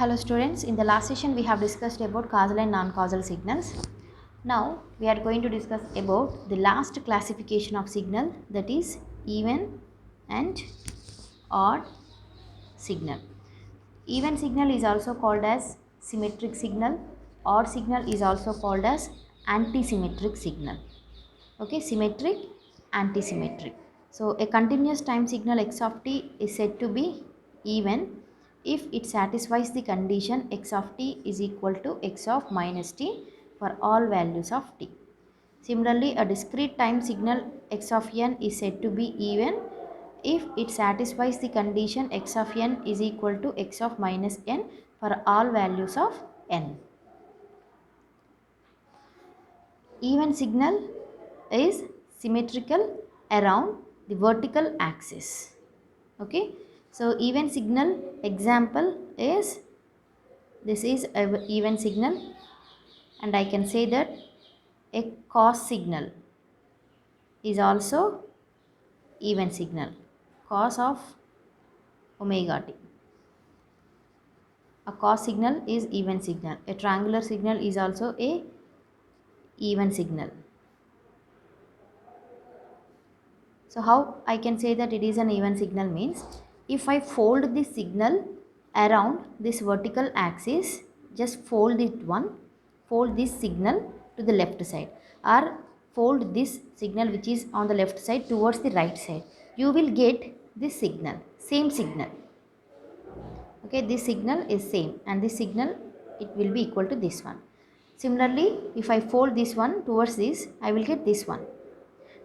Hello students, in the last session we have discussed about causal and non-causal signals. Now we are going to discuss about the last classification of signal, that is even and odd signal. Even signal is also called as symmetric signal. Odd signal is also called as antisymmetric signal. Okay, symmetric, antisymmetric. So a continuous time signal x of t is said to be even if it satisfies the condition x of t is equal to x of minus t for all values of t. Similarly, a discrete time signal x of n is said to be even if it satisfies the condition x of n is equal to x of minus n for all values of n. Even signal is symmetrical around the vertical axis. Okay, so even signal example is, this is a even signal, and I can say that a cos signal is also even signal, cos of omega t. A cos signal is even signal. A triangular signal is also a even signal. So how I can say that it is an even signal means, if I fold this signal around this vertical axis, just fold this signal to the left side, or fold this signal which is on the left side towards the right side, you will get this signal, same signal. Okay, this signal is same, and this signal, it will be equal to this one. Similarly, if I fold this one towards this, I will get this one.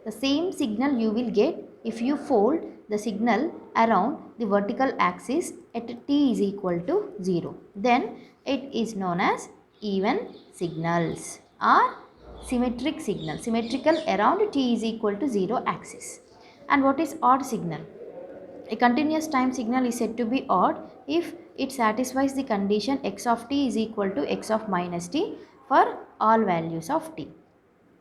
The same signal you will get if you fold the signal around the vertical axis at t is equal to 0. Then it is known as even signals or symmetric signal, symmetrical around t is equal to 0 axis. And what is odd signal? A continuous time signal is said to be odd if it satisfies the condition x of t is equal to x of minus t for all values of t.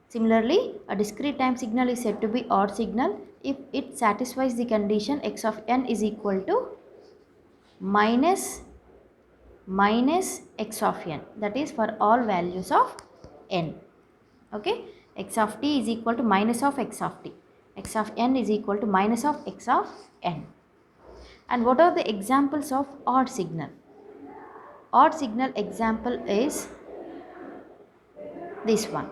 Similarly, a discrete time signal is said to be odd signal if it satisfies the condition x of n is equal to minus x of n, that is for all values of n. Okay, x of t is equal to minus of x of t, x of n is equal to minus of x of n. And what are the examples of odd signal? Odd signal example is this one.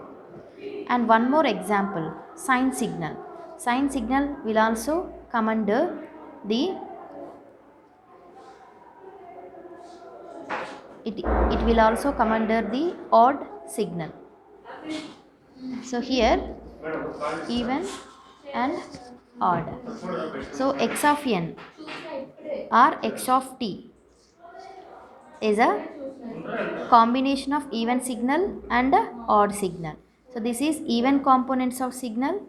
And one more example, sine signal. Sine signal will also come under the, it will also come under the odd signal. So here even and odd. So x of n or x of t is a combination of even signal and odd signal. So this is even components of signal,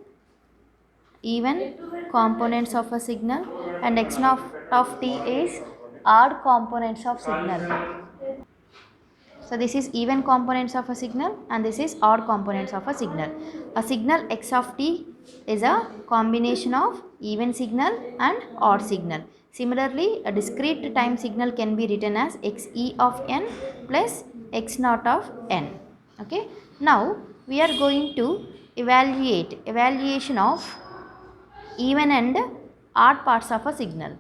even components of a signal, and x naught of t is odd components of signal. So this is even components of a signal, and this is odd components of a signal. A signal x of t is a combination of even signal and odd signal. Similarly, a discrete time signal can be written as xe of n plus x naught of n. Okay. Now we are going to evaluation of even and odd parts of a signal.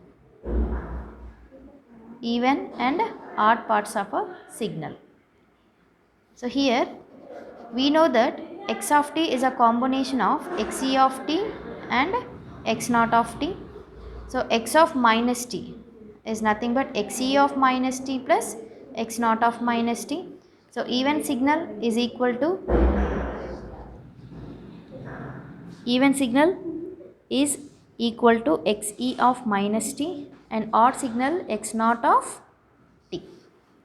Even and odd parts of a signal. So here we know that x of t is a combination of xe of t and x naught of t. So x of minus t is nothing but xe of minus t plus x naught of minus t. So even signal is equal to, even signal is equal to xe of minus t and odd signal x naught of t.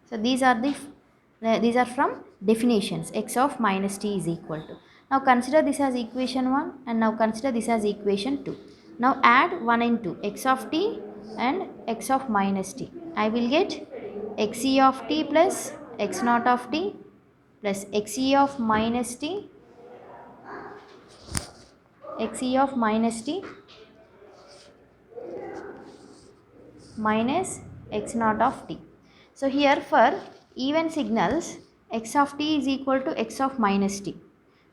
So these are from definitions. X of minus t is equal to. Now consider this as equation 1 and now consider this as equation 2. Now add 1 and 2, x of t and x of minus t. I will get xe of t plus x naught of t plus xe of minus t, xe of minus t minus x naught of t. So here for even signals, x of t is equal to x of minus t.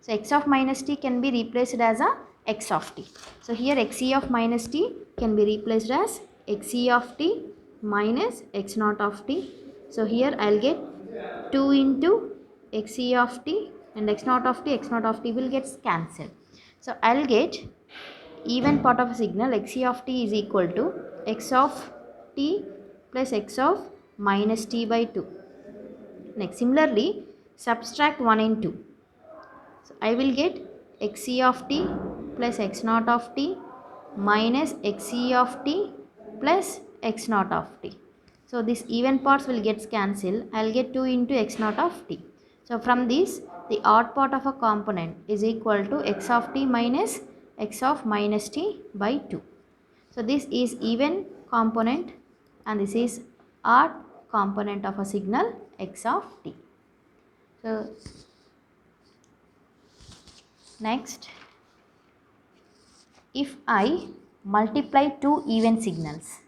So x of minus t can be replaced as a x of t. So here xe of minus t can be replaced as xe of t minus x naught of t. So here I'll get 2 into xe of t and x naught of t will get cancelled. So I'll get even part of a signal xe of t is equal to x of t plus x of minus t by 2. Next, similarly, subtract 1 and 2. So I will get xe of t plus x naught of t minus xe of t plus x naught of t. So this even parts will get cancelled. I'll get 2 into x naught of t. So from this, the odd part of a component is equal to x of t minus x of minus t by 2. So this is even component and this is odd component of a signal x of t. So next, if I multiply two even signals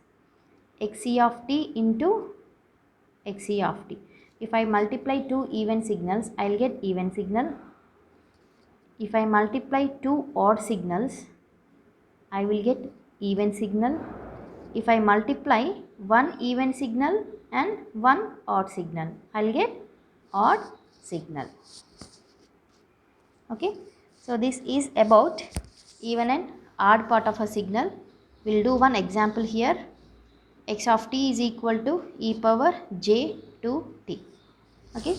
xe of t into xe of t. If I multiply two even signals, I'll get even signal. If I multiply two odd signals, I will get even signal. If I multiply one even signal and one odd signal, I'll get odd signal. Okay, so this is about even and odd part of a signal. We'll do one example here. X of t is equal to e power j 2t. Okay,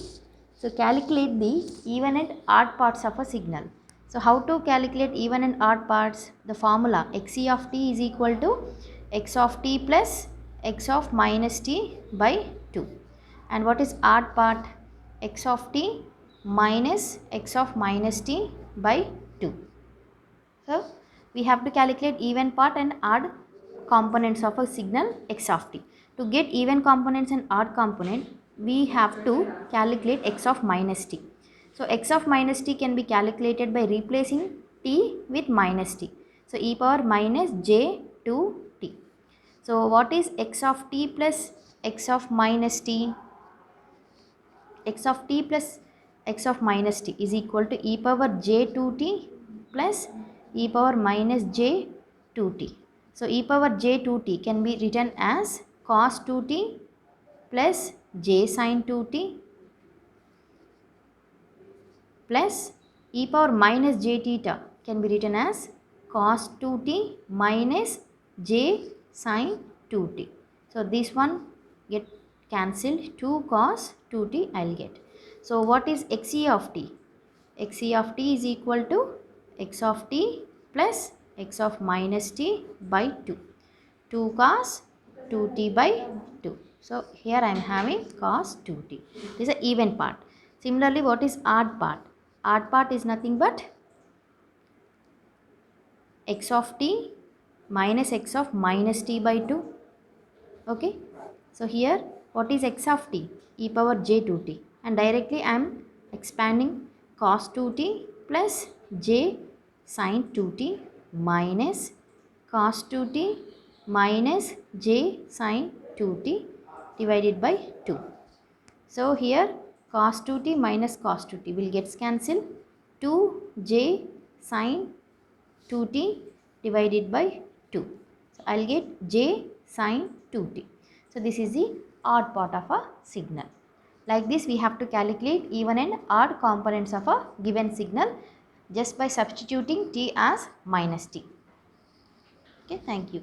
so calculate the even and odd parts of a signal. So how to calculate even and odd parts? The formula xe of t is equal to x of t plus x of minus t by 2. And what is odd part? X of t minus x of minus t by 2. So we have to calculate even part and odd components of a signal x of t. To get even components and odd component, we have to calculate x of minus t. So x of minus t can be calculated by replacing t with minus t. So e power minus j 2t. So what is x of t plus x of minus t? X of t plus x of minus t is equal to e power j 2t plus e power minus j 2t. So e power j 2t can be written as cos 2t plus j sin 2t plus e power minus j theta can be written as cos 2t minus j sin 2t. So this one get cancelled, 2 cos 2t I'll get. So what is xe of t? Xe of t is equal to x of t plus x of minus t by 2. 2 cos 2t by 2. So here I am having cos 2t. This is an even part. Similarly, what is odd part? Odd part is nothing but x of t minus x of minus t by 2. Okay. So here what is x of t? E power j 2t, and directly I am expanding cos 2t plus j sin 2t minus cos 2t minus j sin 2t divided by 2. So here cos 2t minus cos 2t will get cancelled. 2j sin 2t divided by 2. So I'll get j sin 2t. So this is the odd part of a signal. Like this we have to calculate even and odd components of a given signal just by substituting t as minus t. Okay, thank you.